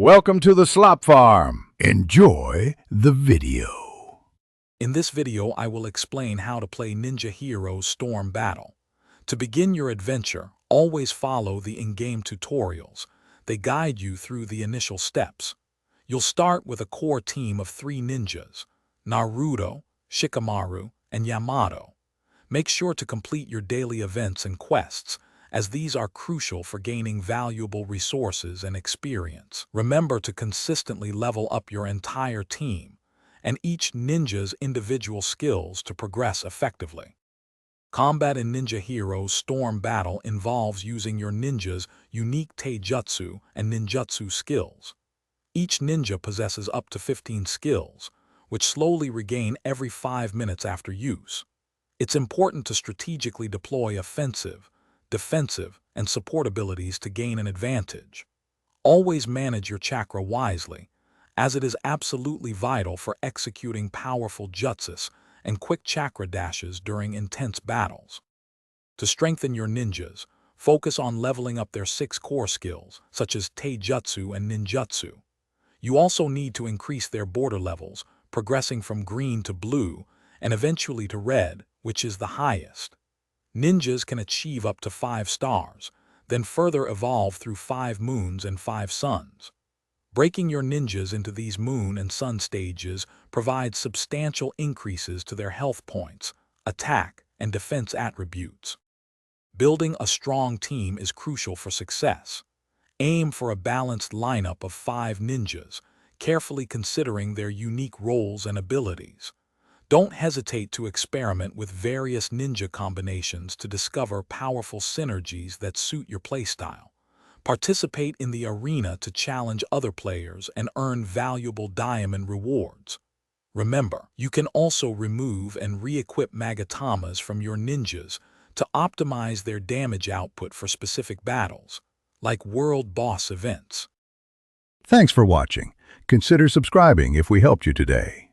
Welcome to the Slop Farm. Enjoy the video. In this video, I will explain how to play Ninja Heroes Storm Battle. To begin your adventure, always follow the in-game tutorials. They guide you through the initial steps. You'll start with a core team of 3 ninjas, Naruto, Shikamaru, and Yamato. Make sure to complete your daily events and quests, as these are crucial for gaining valuable resources and experience. Remember to consistently level up your entire team and each ninja's individual skills to progress effectively. Combat in Ninja Heroes Storm Battle involves using your ninja's unique taijutsu and ninjutsu skills. Each ninja possesses up to 15 skills, which slowly regain every 5 minutes after use. It's important to strategically deploy offensive, defensive, and support abilities to gain an advantage. Always manage your chakra wisely, as it is absolutely vital for executing powerful jutsus and quick chakra dashes during intense battles. To strengthen your ninjas, focus on leveling up their 6 core skills, such as taijutsu and ninjutsu. You also need to increase their border levels, progressing from green to blue, and eventually to red, which is the highest. Ninjas can achieve up to 5 stars, then further evolve through 5 moons and 5 suns. Breaking your ninjas into these moon and sun stages provides substantial increases to their health points, attack, and defense attributes. Building a strong team is crucial for success. Aim for a balanced lineup of 5 ninjas, carefully considering their unique roles and abilities. Don't hesitate to experiment with various ninja combinations to discover powerful synergies that suit your playstyle. Participate in the arena to challenge other players and earn valuable diamond rewards. Remember, you can also remove and re-equip Magatamas from your ninjas to optimize their damage output for specific battles, like world boss events. Thanks for watching. Consider subscribing if we helped you today.